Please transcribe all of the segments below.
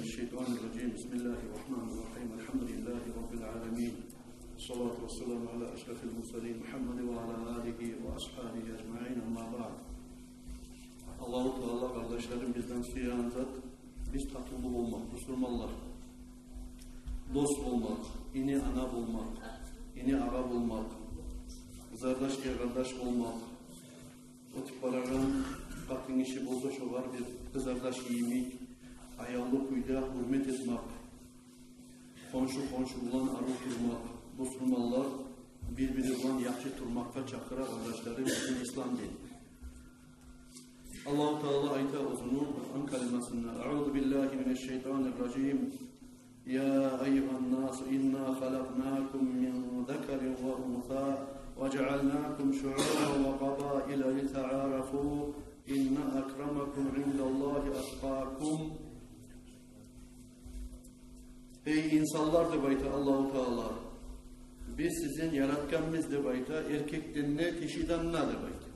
Mineşşeytanirracim. Bismillahirrahmanirrahim. Elhamdülillahi Rabbil alemin. Salatu vesselamu ala eşrefil murselin Muhammed ve ala alihi ve ashabihi ecmaîn. Amma ba'd. Allah-u Teala kardeşlerim bizden isteyen zat, biz tatlı olmak, Müslümanlar, dost olmak, ini ana olmak, ini ağa olmak, zardaşke kardeş olmak, o tipalardan bakın işi bozda şu var, bir kızardaş yemek, ayağlı kuyda hürmet etmek, konşu bulan arı durmak, Müslümanlar birbiri olan yaxşı turmakka çakıra kardeşlerim bizim İslam dini. Allah-u Teala ayta uzunun Kur'an kelimesinde Euzu billahi mineşşeytanirracim. Ya eyyuhan nas inna halaknakum min zekarin ve unsa ve cealnakum şu'uban ve qabaila lita'arafu inna akramakum indallahi atqakum. Ey insanlar de bayta Allah-u Teala, biz sizin yaratkanımız de bayta, erkekten ne, dişiden ne de bayta.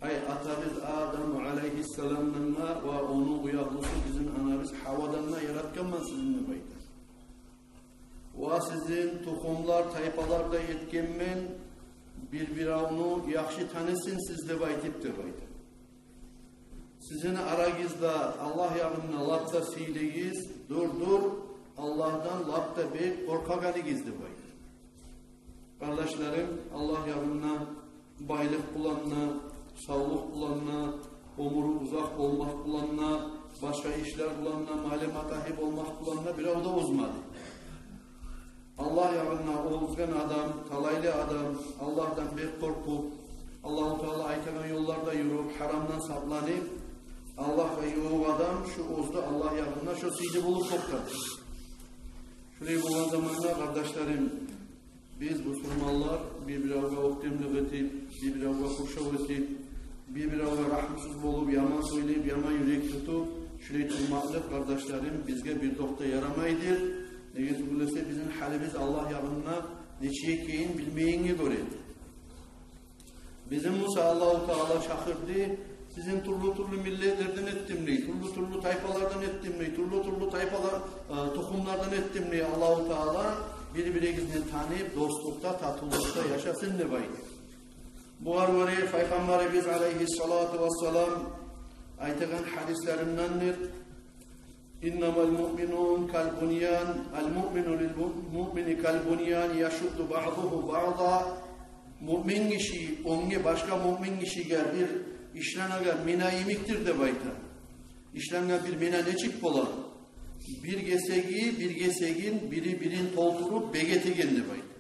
Ay atamız Adam aleyhisselam'dan ve onu uyaklısı bizim anamız Havva'dan yaratkanman sizinle bayta. Ve sizin tohumlar, taypalarda yetkenmen birbirine yaxşı tanısın sizle baytip de bayta. Sizin aragızda Allah yağınına lapta siyleyiz, dur Allah'tan lapta bek korkaganıgız de bayta. Kardeşlerim, Allah yağınına baylık bulanına, sağlık bulanına, umuru uzak olmak bulanına, başka işler bulanına, maluma tahip olmak bulanına bir avda uzmadı. Allah yağınına oğuzgan adam, talaylı adam, Allah'tan bir korkup, Allah-u Teala aytagan yollarda yürüp, haramdan saplanıp, Allah ve yoğu adam şu ozdu Allah yağınına şu siydi bulup toptadı. Şurayı bulan zamanında kardeşlerim, biz Müslümanlar birbirine oktimlik etip, birbirine kuşav etip, birbirine rahmsız bulup, yaman söyleyip, yaman yürek tutup, şurayı tutmaklık kardeşlerim bizge bir dokta yaramaydır. Neye tutulursa bizim halimiz Allah yağınına neçeye keyin bilmeyini göre. Bizim Musa Allah-u Teala çakırdı, sizin turlu milletlerden ettimliği, turlu tayfalardan ettimliği, turlu tayfalar, tohumlardan ettimliği Allah-u Teala birbirinizini tanıyıp dostlukta, tatıllıkta yaşasın ne baydı. Bu arveri Peygamberimiz aleyhissalatu vesselam aytagan hadislerindendir. İnnemel mu'minun kal bunyan, el mu'minu lil mu'mini kal bunyan yaşuddu ba'duhu ba'da. Mümin kişi, onge başka mümin kişiye bir işlenaga mina yemiktir de bayta. İşlenga bir mina ne çık bolan? Bir gesegin birin toldurup begetegen de bayta.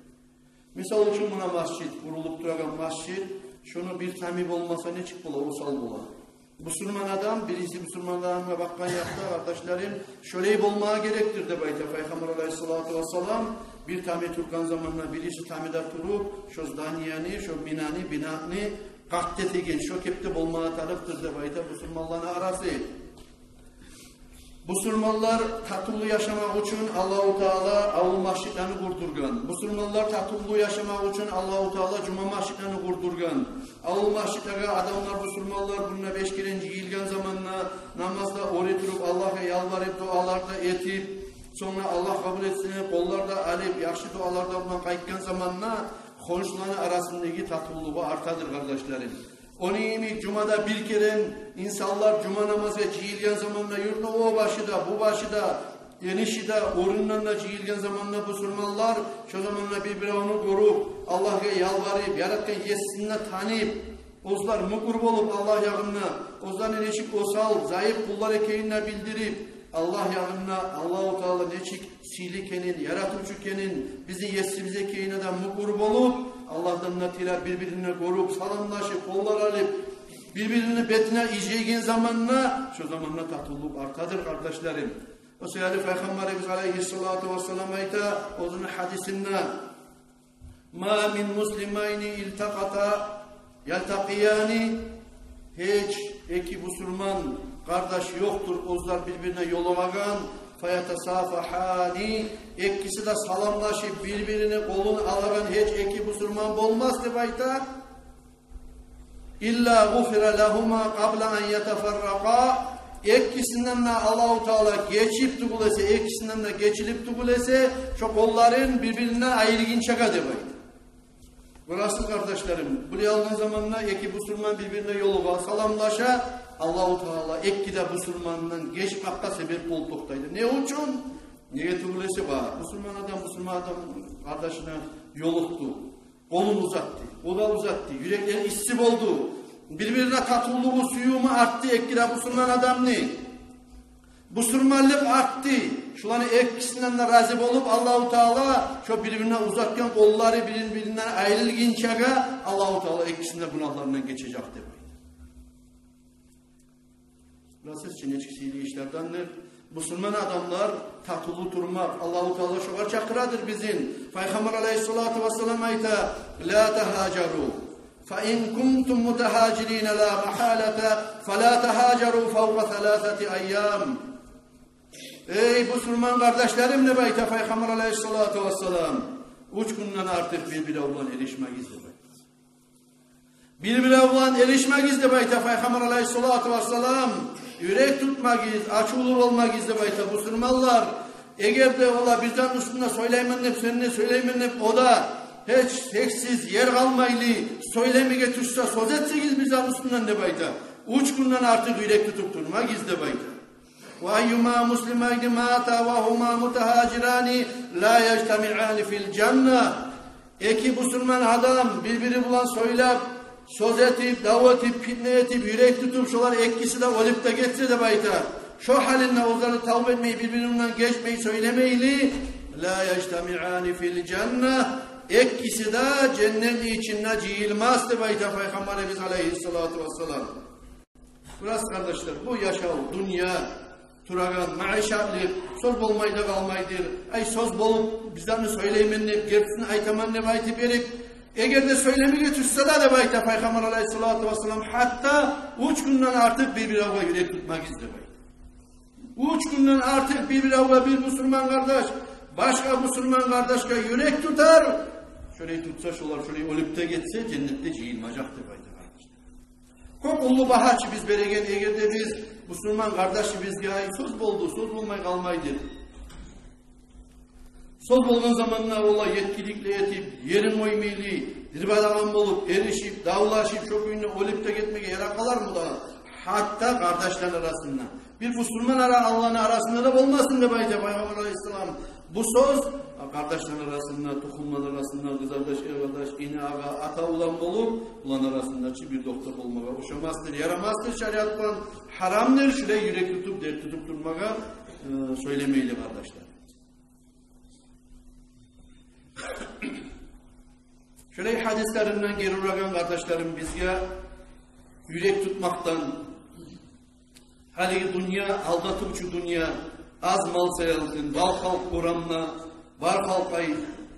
Misal için buna masjid, kurulup duragan masjid, şunu bir tamim olmasa ne çık bola, ursal bola. Müslüman adam, birisi Müslüman adamına bakkan yaptı, kardeşlerim, şöyle olmaya gerektir de bayta. Peygamber aleyhissalatu vesselam, bir tamir turkan zamanla birisi tamida turup, şu zdaniyani, şu minani, binani, kaktetigen, şu kepte olmaya tarıftır de bayta, Müslümanlarla arası. Müslümanlar tatlı yaşamak için Allah-u Teala avul masjidlerini kurdurgan. Müslümanlar tatlı yaşamak için Allah-u Teala cuma masjidlerini kurdurgan. Avul masjidlere adamlar Müslümanlar bununla 5 kere yiyilgen zamanla namazda öğretirip Allah'a yalvarıp dualarda etip sonra Allah kabul etsin kollarda alıp yaxşı dualarda buna kayıtken zamanla komşuların arasındaki tatlılığı artadır kardeşlerim. Onu yemek cumada bir kere insanlar cuma namazı cihilgen zamanla yurda o başıda bu başıda yenişide orunlarla cihilgen zamanla Müslümanlar şu zamanla birbirine onu korup Allah'a yalvarıp yaratkan yesinle tanıyıp ozlar mukurb olup Allah yağınına ozların eşik osal zayıf kullar ekeyinle bildirip Allah yağınına Allah-u Teala neçik silikenin yaratıcıkenin bizi yesimize ekeyine de mukurb olup Allah'tan natiler birbirine korup salamlaşıp kollar alıp birbirinin betine icegen zamanla şu zamanla tatlılık artadır kardeşlerim. O sebeple Peygamberimiz aleyhissalatu vesselam ayta onun hadisinde ma min muslimayni iltakata yaltaqiyani hiç iki Müslüman kardeş yoktur ozlar birbirine yolamagan fayatasafahani ikkisi de salamlaşıp birbirine kolunu alagan hiç iki Müslüman olmaz de bayta illa gufira lahuma qabla an yatafarraqa ekkisinden de Allah-u Teala geçip tugulese, ekkisinden de geçilip tugulese, çok onların birbirinden ayrıginçaka demeyin. Burası kardeşlerim, buraya aldığın zamanla eki Müslüman birbirine yolu salamlaşa, Allah-u Teala ekki de Müslümandan geçmakta sebep olduktaydı. Ne için? Niye tugulese var? Müslüman adam kardeşine yoluktu, kolunu uzattı, o da uzattı, yürekleri istif oldu. Birbirine katıldığı suyumu arttı, ekkide Müslüman adam ne? Müslümanlık arttı. Şulanı ekkisinden de razı olup Allah-u Teala şu birbirine uzatken kolları birbirinden ayrılınca Allah-u Teala ekkisinden günahlarından geçecek demek. Burası için etkisiyle işlerdendir. Müslüman adamlar tatlı durmak. Allah-u Teala şoğa çakıradır bizim. Peygamber aleyhissalatu vesselam ayta la tehacaru. فَاِنْ كُنْتُمْ مُتَهَاجِرِينَ لَا مَحَالَةَ فَلَا تَهَاجَرُوا فَوْقَ ثَلَاثَةِ اَيَّامٍ. Ey Müslüman kardeşlerim ne bayta Peygamber aleyhissalatu vesselam. 3 günden artık birbirine olan erişmek izlemek. Birbirine olan erişmek izlemek Peygamber aleyhissalatu vesselam. Yürek tutmak iz, açılır olmak izlemek Müslümanlar. Eğer de ola bizden üstünde söyleyemenip seninle söyleyemenip o da hiç seksiz yer kalmaylı söylemi getirse söz etseniz bizden üstünden de bayta. 3 günden artık yürek tutup durmak izle bayta. وَاَيُّمَا مُسْلِمَيْنِ مَاتَ وَهُمَا مُتَهَاجِرَانِ لَا يَجْتَمِعَانِ فِي الْجَنَّةِ. İki Müslüman adam birbiri bulan söylep, söz etip, davet edip, fitne edip, yürek tutup şular ekkisi de olup da geçse de bayta. Şu halinle onları tavbe etmeyi, birbirinden geçmeyi söylemeyli. لَا يَجْتَمِعَانِ فِي الْجَنَّةِ. Ekkisi de cennet içinde cihilmez de bayta Peygamberimiz aleyhissalatu vesselam. Burası kardeşler bu yaşam, dünya, turagan, maişatlık, söz bolmayı da kalmaydır. Ay söz bolup bizden de söyleyemenlep, gerisini aytamanlep aytıp verip, eğer de söylemi getirse de bayta Peygamber aleyhissalatu vesselam hatta 3 günden artık bir avga yürek tutmak istemeyin. 3 günden artık bir avga bir Müslüman kardeş, başka Müslüman kardeşke yürek tutar, şöyle tutsa şular şöyle ölüp de geçse cennette cihilmacaktır bayta kardeşler. Kokullu bahaçı biz beregen eğer de biz Müslüman kardeşi bizge söz boldu, söz bulmay kalmaydı. Söz bolgan zamanlar ola yetkilikle yetip, yerin oymeyli, dirbadagan bolup, erişip, davlaşıp, çok ünlü ölüp de gitmeye yarakalar mı da? Hatta kardeşler arasında. Bir Müslüman Allah'ın arasında da olmasın da bayta Peygamber aleyhisselam. Bu söz kardeşler arasında, tohumlar arasında, kız kardeş, ev kardeş, ine ağa, ata ulan olup, ulan arasında bir doktor olmağa hoşamazdır, yaramazdır, şeriattan haramdır, şuraya yürek tutup, dert tutup durmağa söylemeyli kardeşler. Şöyle hadislerinden geri uragan kardeşlerim bizge yürek tutmaktan, hali dünya, aldatıcı dünya, az mal sayılsın, bal halk oranla, var halkayı,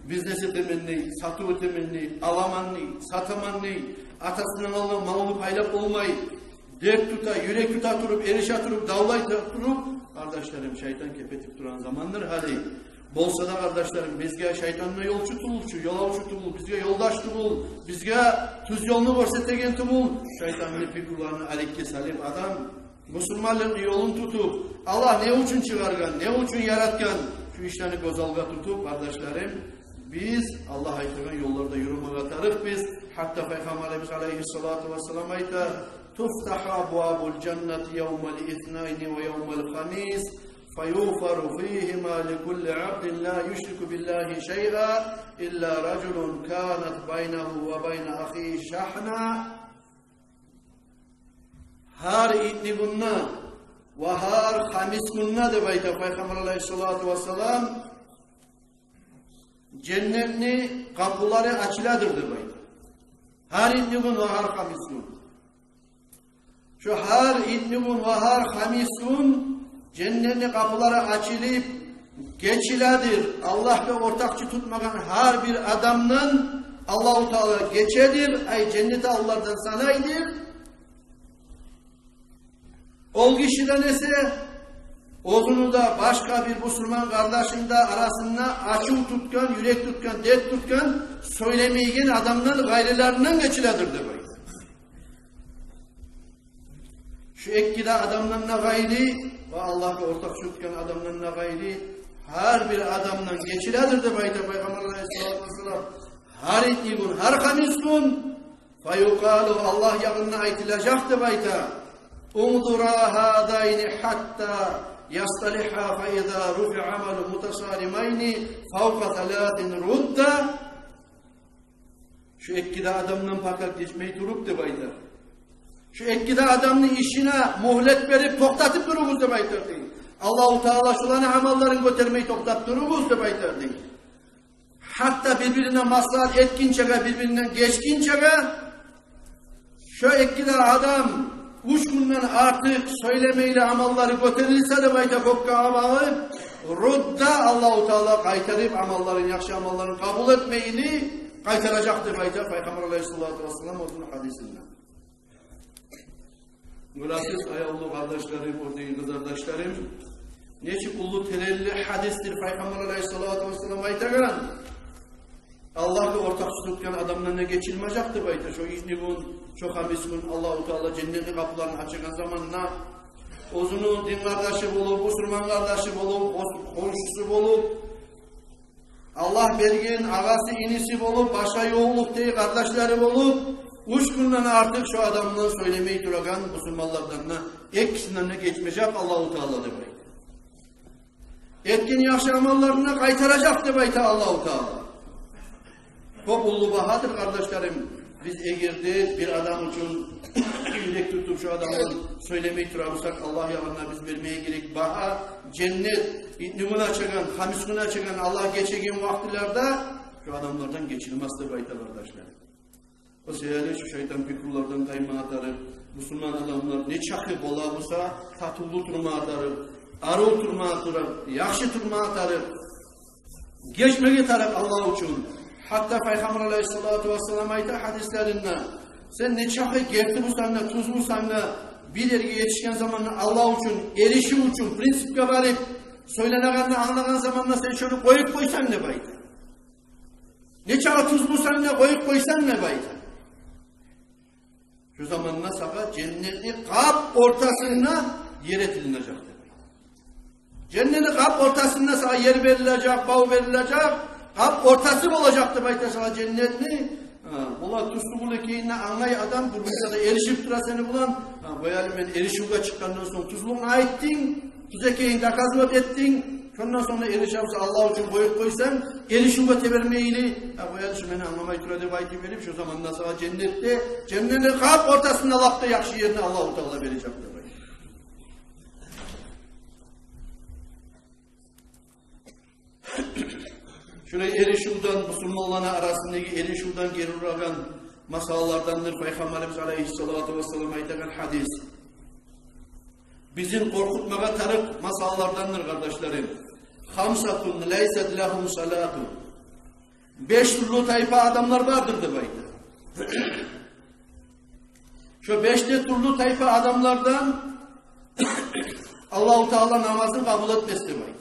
biznesi temenni, satı temenni, alamanni, satamanni, atasının Allah malını paylap olmayı, dert tuta, yürek tuta turup, erişe turup, davlay turup, kardeşlerim şeytan kepetip duran zamandır hali. Bolsa da kardeşlerim bizge şeytanla yolcu tululçu, yolavçu tulul, bizge yoldaş tulul, bizge tuz yolunu görsetegen tulul, şeytanın fikirlerini alikke salip adam, Müslümanlığın yolunu tutup, Allah ne için çıkargan, ne için yaratgan, şu işlerini gözalga tutup kardeşlerim, biz Allah aytıran yollarda yürümeye tarık biz, hatta Peygamberimiz aleyhissalatu vesselam ayta, tuftaha abwabul cenneti yevmel ithnayni ve yevmel hamis, فَيُغْفَرُ فِيهِمَا لِكُلِّ عَبْدٍ لَا يُشْرِكُ بِاللّٰهِ شَيْئًا إِلَّا رَجُلٌ كَانَتْ بَيْنَهُ وَبَيْنَ أَخِيهِ شَحْنًا. Har idni günna ve har hamis günna de bayta Peygamber aleyhissalatu vesselam cennetni kapıları açıladır de bayta. Har idni gün ve har hamis gün. Şu har idni gün ve har hamis gün cennetin kapıları açılıp geçiledir. Allah'la ortakçı tutmayan her bir adamdan Allah-u Teala geçedir. Ay cennete Allah'tan sanaydır. Ol kişiden ise oğlunu da başka bir Müslüman kardeşin de arasında açım tutkan, yürek tutkan, dert tutkan söylemeyen adamdan gayrılerinden geçiledir demek. Şu ekkide adamdan gayri ve Allah'a ortak tutkan adamdan gayri her bir adamdan geçiledir de bayta Peygamber Aleyhisselatü Vesselam her iki gün, her hamis gün fayukalu Allah yağınına aytilacak de bayta umdura hadayni hatta yastaliha fe izâ rufi amalu mutasalimayni fevka thalâtin rudda şu ekkide adamdan fakat geçmeyi durup de bayta şu ekkide adamın işine muhlet verip toktatıp durumuz da bayta Allah-u Teala şulanı amalların götürmeyi toktat durumuz da bayta hatta birbirine maslahat etkinçege birbirinden geçkinçege şu ekkide adam 3 günden artık söylemeyle amalları götürülse de bayta kokka amalı rudda Allah-u Teala kaytarıp amalların, yakşı amalların kabul etmeyini kaytaracaktır bayta Peygamber Aleyhisselatü Vesselam olduğunu hadisinden. Mülakız ayağlı kardeşlerim, oradaki kızardaşlarım, neçik ulu terelli hadistir Peygamber Aleyhisselatü Vesselam bayta gelen Allah'la ortak tutkan adamlarına geçilmeyecektir bayta. Şu izni gün, çok hamis gün Allah-u Teala cennetin kapılarını açıkan zamanla ozunu din kardeşi bulup, Müslüman kardeşi bulup, komşusu bulup, Allah belgin ağası inisi bulup, başka yoğunluk değil kardeşleri bulup, 3 günden artık şu adamla söylemeyi duragan Müslümanlardan ekisinden geçmeyecek Allah-u Teala demek. Etkin yakşı amallarına kaytaracak demek Allah-u Teala. Çok ulu bahadır kardeşlerim. Biz egirdi bir adam için yürek tutup şu adamın söylemeyi duramızsak Allah yoluna biz vermeye gerek. Baha cennet numuna çıkan, hamis güne çıkan Allah geçegen vaktilerde şu adamlardan geçilmezdi bayta kardeşlerim. O sebeple şu şeytan fikrlardan kayma atarır. Müslüman adamlar ne çakı bola bulsa tatıllı turma atarır. Arı turma atarır. Yakşı turma atarır. Geçmeye taraf Allah için. Hatta Peygamber Aleyhisselatü Vesselam ayet hadislerinde sen ne çakı gerti bu sanna, tuz bu sanna bir yerge yetişken zamanla Allah için, erişim için, prensipke varıp söylenenle anlanan zamanla sen şöyle koyup koysan ne bayta? Ne çakı tuz bu sanna koyup koysan ne bayta? Şu zamanla sana cenneti kap ortasına yer edilecek. Cenneti kap ortasına sana yer verilecek, bağ verilecek. Kap ortası olacaktı bayta sana cennetini. Ola tuzlu bulu keyine anlay adam durmuşsa da erişip dura seni bulan. Bayali ben erişimde çıkandan sonra tuzluğuna aittin. Tuze keyin takazmat ettin. Ondan sonra erişimse Allah için koyup koysan erişimde tebermeyili. Bayali şu beni anlamay türede bayti verip şu zamanda sana cennette cennetin kap ortasında lafta yakşı yerine Allah-u Teala verecektir. Şurayı erişimden Müslümanlarla arasındaki erişimden geri uğrayan masallardandır Peygamberimiz Aleyhisselatü Vesselam ayeten hadis. Bizim korkutmaya tarık masallardandır kardeşlerim. Hamsatun leyset lehum salatun. 5 türlü tayfa adamlar vardır da bayda. Şu 5 türlü tayfa adamlardan Allah-u Teala namazını kabul etmesi bayda.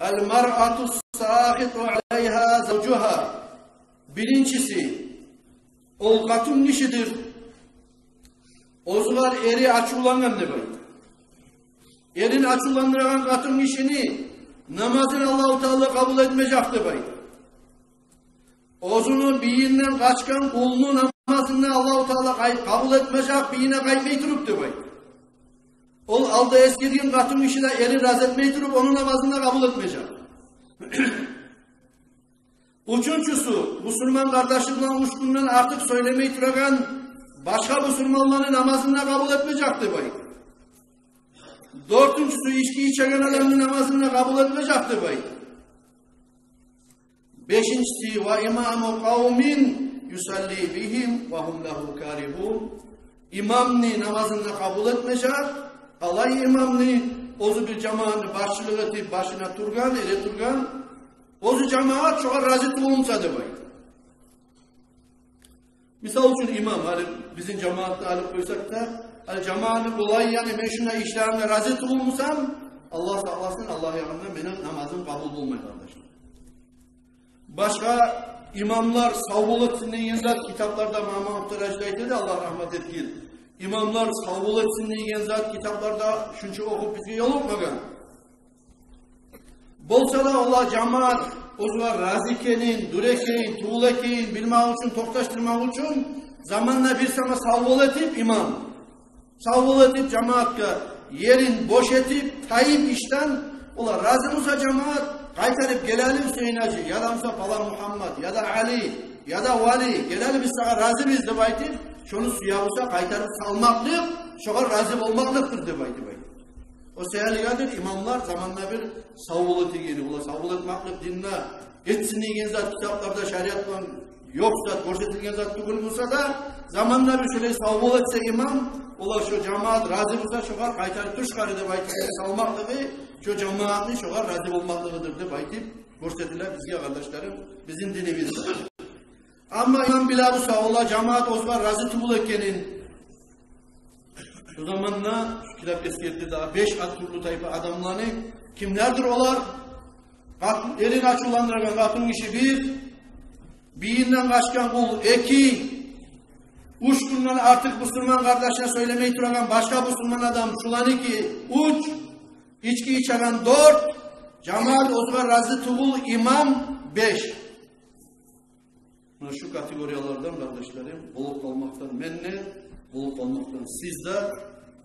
El mar'atu sâhitu aleyha zavcuha. Birincisi, ol katun kişidir. Ozular eri açılanan ne bayda. Erin açılandıran katun kişini namazını Allah-u Teala kabul etmeyecekti bayda. Ozunun biyinden kaçkan kulunun namazını Allah-u Teala kabul etmeyecek, biyine kaymayı duruptu bayda. Ol aldı eskirgen katun kişiyle eri razı etmeyi durup onun namazını kabul etmeyecek. Üçüncüsü, Müslüman kardeşimden 3 günden artık söylemeyi duran başka Müslümanların namazını kabul etmeyecekti bayda. Dördüncüsü, içki içen adamın namazını kabul etmeyecekti bayda. Beşincisi, ve imamu kavmin yusalli bihim ve hum lehu karihun. İmamni namazını kabul etmeyecek. Alay imamni ozu bir cemaatini başçılık edip başına turgan, ere turgan. Ozu cemaat çoğa razı olmasa da bayda. Misal için imam, hani bizim cemaatte alıp koysak da hani cemaatı kolay yani ben şuna işlerimle razı olmuşsam Allah sağlasın Allah yanında benim namazım kabul olmuyor kardeşim. Başka imamlar savbulatının yıllar kitaplarda Mahmud Tıracı'daydı da Allah rahmet etkin. İmamlar savul etsin degan zat kitaplarda şuncha okup bizga yo'liqmagan. Bolsa da ular jamoat o'zlar razikenin, durekeyin, tuğlekeyin bilmek için, to'xtashtirmak için zamanla bir sama savul etip imam, savul etip cemaatga yerin boş etip tayip işten ular razı olsa cemaat qaytarıp geleli Hüseyin Hacı ya da Musa falan Muhammed ya da Ali ya da Vali geleli biz sana razı biz deb aytib şunu suya olsa qaytarıp salmaklık şoğa razı olmaklıktır deb aytib. O seyirligadir imamlar zamanla bir savul etigeni ular savul etmaklık dinle etsin degan zat kitaplarda şeriattan yok zat ko'rsatilgan zat tugul bo'lsa da zamanla bir şöyle savul etse imam ular şu cemaat razı olsa şoğa qaytarıp turishqari deb aytib salmaklığı şu cemaatni şoğa razı olmaklıqıdır deb aytib ko'rsatilar bizga qardoshlarım bizim dinimiz. Ama imam bila bo'lsa ular cemaat o'zlar razı tugul ekenin şu zamanla şu kitap eskirdi daha 5 turlu tayfa adamlarını kimlerdir olar? Elini açılandırgan katın kişi birinden kaçkan kul 2, 3 günden artık Müslüman kardeşine söylemeyi turagan başka Müslüman adam şulan 2, 3, içki içeren 4, cemaat ozgar razı tuğul imam 5. Şu kategoriyalardan kardeşlerim bolup kalmaktan menne, bolup kalmaktan sizde,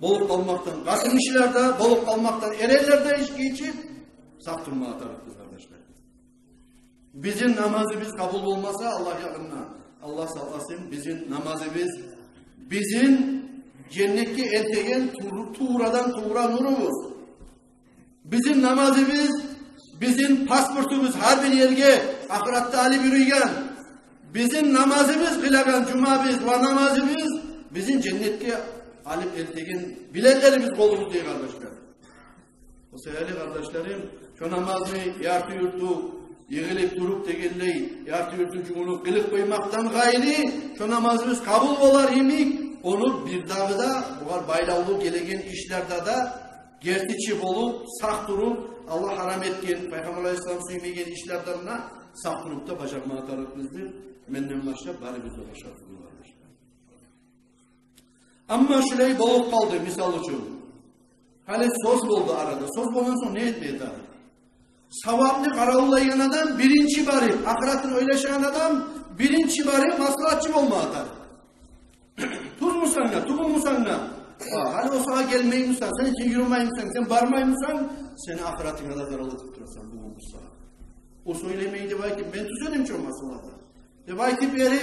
bolup kalmaktan katın kişilerde, bolup kalmaktan erellerde içki içip saptırmaya tarafız kardeşler. Bizim namazımız kabul olmasa Allah yakınına, Allah sallasın bizim namazımız, bizim cennetki eltegen tuğradan tuğra nurumuz. Bizim namazımız, bizim pasportumuz her bir yerge ahiratta alip yürüyen, bizim namazımız kılagan cumabız ve namazımız, bizim cennetki alip eltegen biletlerimiz kolumuz diye kardeşler. O sevgili kardeşlerim, şu namazını yartı yurtu, yığılıp durup tegelleyi, yartı yurtu cumhurluk kılıp koymaktan gayri, şu namazımız kabul olar imik, onu bir dağıda, bu baylavlu gelegen işlerde de, gertiçi olup, sak durup, Allah haram etken, Peygamber Aleyhisselam süymegen işlerden sak durup da başarmaya tarafımızdır. Menden başlayıp bari biz de başardık. Ama şurayı bolup kaldı misal için. Hali söz oldu arada. Söz olmadan sonra ne etmeydi? Savabını karavullayan adam birinci bari. Ahiretini oylaşan adam birinci bari maslahatçı olma atar. Tuz mu sana? Tubun mu sana? Hani o sağa gelmeyi misin? Sen için yürümeyi misin? Sen varmayı misin? Seni ahiretine de zaralı tutturursan bu olursa. O söylemeyi de belki ben tüzenim çok masalada. De belki bir yeri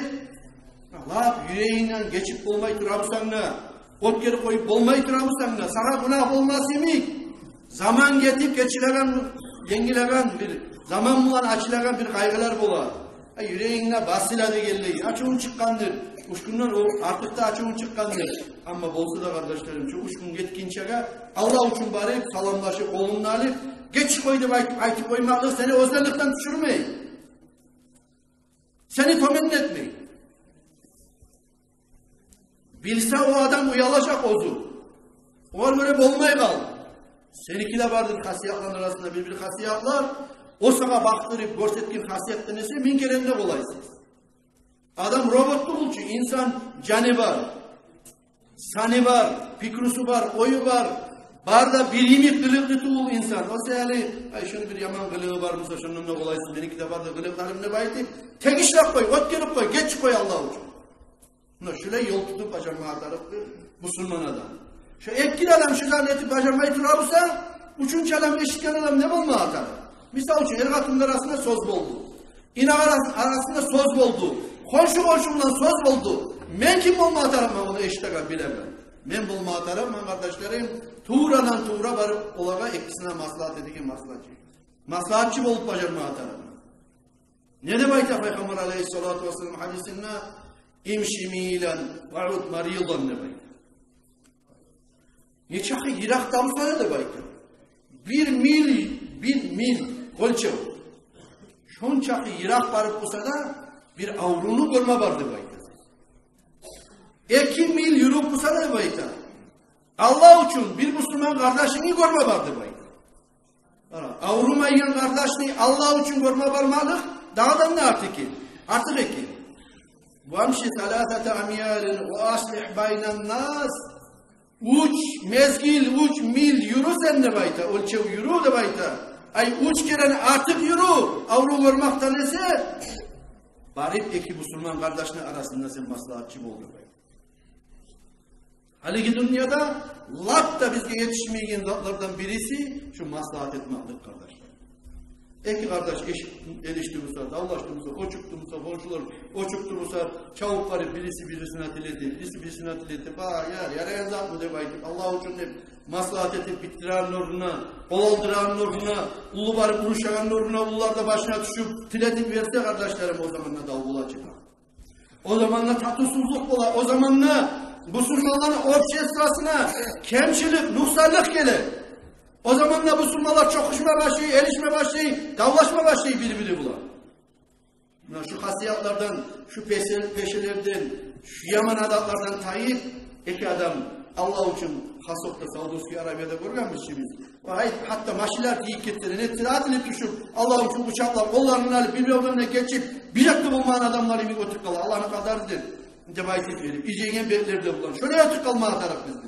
Allah yüreğinden geçip olmayı durabısan ne? Ot geri koyup olmayı durabısan ne? Sana günah olmaz mi? Zaman getip geçilen, yengilen bir zaman bulan açılan bir kaygılar bolar. Yüreğine basıladı geldi. Açığın çıkkandır. Uşkundan o artık da açığın çıkkandır. Ama bolsa da kardeşlerim şu uşkun getkinçege Allah için bari salamlaşıp kolunu alıp geç koydu aytıp koymakla seni özellikten düşürmeyin. Seni temin etmeyin. Bilse o adam uyalacak ozu. O böyle bolmaya kal. Seninkiyle vardır hasiyatların arasında bir hasiyatlar. O sana baktırıp görsetkin hasiyattan ise min kerende kolaysınız. Adam robotlu bulçu. İnsan canı var. Sanı var. Fikrusu var. Oyu var. Barda birimi kılıklı tuğul insan. O seyali şunu bir yaman kılığı var mısa şunun ne kolaysın. Benimki de vardı kılıklarım ne baytayım. Tek işlak koy. Ot gelip koy. Geç koy Allah için. Şöyle yol tutup başarmaya tarafı Müslüman adam. Şu etkili adam şu zanneti başarmayı durabısa üçüncü adam eşitken adam ne olma atar? Misal için ergatınlar arasında söz oldu. İnak arasında söz oldu. Komşumdan söz oldu. Men kim olma atarım ben onu eşitken bilemem. Men bulma atarım ben kardeşlerim. Tuğradan tuğra varıp olarak ikisine maslahat ediken maslahatçı. Maslahatçı olup başarmaya atarım. Ne demek ya Peygamber Aleyhisselatü Vesselam hadisinde? İmşimiyle varut mariyudan demek. Neçakı Irak'tan sonra da baydı. Bir mil kolçev. Şonçakı Irak varıp olsa da bir avrunu görme vardı baydı. 2 mil yürüp olsa da baydı. Allah için bir Müslüman kardeşini görme vardı baydı. Avruma yiyen kardeşini Allah için görme varmalık dağdan da artık ki. Artık ki. Vamşi salasete amyalin ve aslih baynan nas. Uç mezgil, uç mil yürü sen de bayta. Ölçev yürü de bayta. Ay uç keren artık yürü. Avru görmaktan ise barip iki Müslüman kardeşler arasında sen maslahatçı mı olur bayta. Haligi dünyada lap da bizge yetişmeyen zatlardan birisi şu maslahat etmektir kardeşler. İki kardeş eriştiğimizde, davlaştığımızda, oçuktuğumuzda, komşular oçuktuğumuzda, çavukları birisi birisine diledi, birisi birisine diledi. Yarayan zat mı de baytık, Allah için de maslahat edip bittiren nuruna, kolaldıran nuruna, ulu barıp uruşan nuruna, ulular da başına düşüp diledip verse kardeşlerim o zamanla davula çıkar. O zamanla tatlısızlık ola, o zamanla Müslümanların orkestrasına kemçilik, nuksanlık gelir. O zaman da Müslümanlar çokuşma başlayı, erişme başlayı, davlaşma başlayı birbiri bular. Şu hasiyatlardan, şu peşelerden, şu yaman adatlardan tayip, iki adam Allah için Hasok'ta, Saudi Arabia'da görmemişsiniz. Hatta maşiler giyip getirin, ettiratını düşüp, Allah için uçaklar, kollarını alıp, birbirlerine geçip, bir yakta bulmayan adamları bir otur kalır. Allah'ın kadarıdır. Debayet verip, İceğin beklerde bulan. Şöyle otur kalmaya taraf bizden.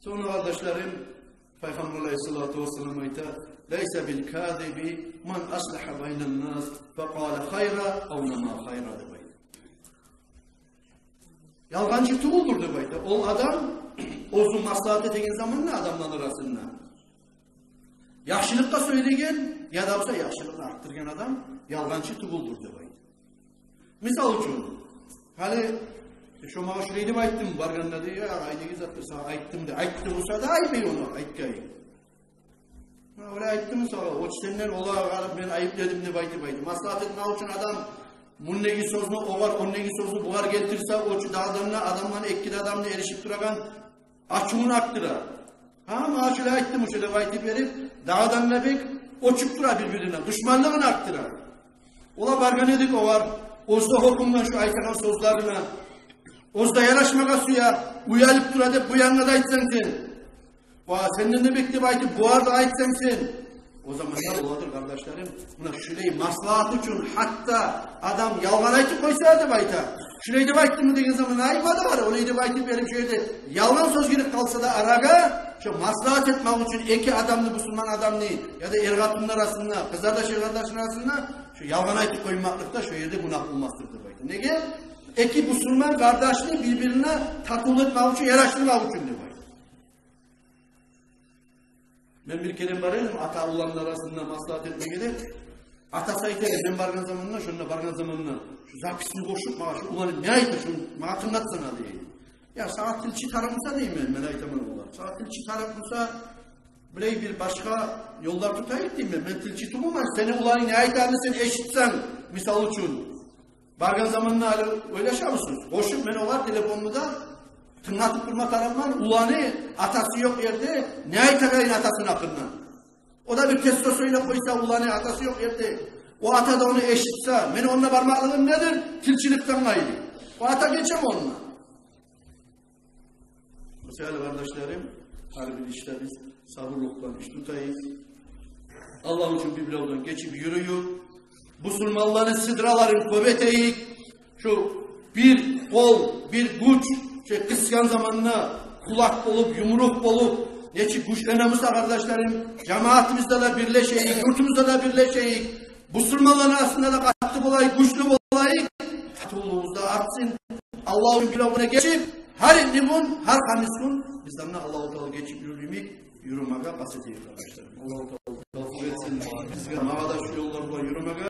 Sonra kardeşlerim, Peygamber Aleyhisselatü Vesselam ayta, "Leyse bil kâzibi man aslaha beynen nas fekâle hayra ev nemâ hayra" debayta. Yalgancı tuğuldur debayta. O adam, uzun maslahat ettiğin zaman ne adamlar arasında? Yaxşılıkta söyleyen, ya da olsa yaxşılıkla arttırgan adam, yalgancı tuğuldur debayta. Misal için, hani, şu mağa şurayı da ayttım, barganda diye, aydaki zattı sana ayttım de, ayttı olsa da ayıpmayı onu, aytkayı. Öyle ayttım sana, o çistenler ola ağarıp ben ayıpladım de baytı. Maslahat etmek için adam, bunun negi sözünü o var, onun negi sözünü buhar getirse, o dağdanına adamla, ekkide adamla erişip duragan, açımını aktıra. Mağa şöyle ayttım, şöyle baytı verip, dağdanına bek, oçup dura birbirine, düşmanlığını aktıra. Ola bargan edik o var, ozda hokumdan şu aytakan sözlerine, ozda yanaşmaka suya, uyalıp duradı, bu yanına da aytsan sen. Senden de bekleyip aytıp, bu arada aytsan sen. O zaman ne oladır kardeşlerim? Buna şurayı maslahat için hatta adam yalgan aytıp koysa da bayta. Şurayı da bayttı mı dediğin zaman ayımadı var. Orayı da baytıp verip şöyle yalan söz girip kalsa da araga, şu maslahat etmek için iki adamlı, Müslüman adamlı ya da ergatının arasında, kızlar da kardeşin arasında şu yalan aytıp koymaklıkta şu yerde günah olmazdır da bayta. Ne gel? İki Müslüman kardeşliği birbirine tatlı etmek için, yaraştırmak için de bayta. Ben bir kere barayım, ata olanlar arasında maslahat etmeye gider. Ata sayıtayım, ben bargan zamanına, şununla bargan zamanına. Şu zapisini boşluk bana, şu ulanı ne ayıtı, şunu matınlat sana diyeyim. Ya saat tilçi tarafımsa diyeyim ben ayıtamam olar. Saat tilçi tarafımsa, böyle bir başka yollar tutayım diyeyim ben tilçi tutmam ama seni ulanı ne ayıtlarını sen eşitsen, misal için. Bargan zamanına öyle şey mısınız? Boşluk ben olar telefonunu da, tırnatıp durma tarafından ulanı atası yok yerde ne aytakayın atasının hakkından. O da bir testosterona koysa ulanı atası yok yerde. O ata da onu eşitse, benim onunla parmaklığım nedir? Tilçilikten gayrı. O ata geçem onunla. Mesela kardeşlerim, harbi işte biz sabırlıkla iş tutayız. Allah için birbirlerden geçip yürüyor. Müslümanların sıdraların kuvveteyik. Şu bir kol, bir güç, kıskan zamanına kulak olup, yumruk olup, neçi güçlenemizde kardeşlerim, cemaatimizde de birleşeyik, yurtumuzda da birleşeyik, Müslümanların aslında da katlı olayı, güçlü olayı, katılığımızda artsın. Allah'ın bilavına geçip, her indimun, her kamisun, bizden de Allah-u Teala geçip yürümeye basit değil kardeşlerim. Allah-u Teala etsin, bizden mağada şu yollarla yürümeye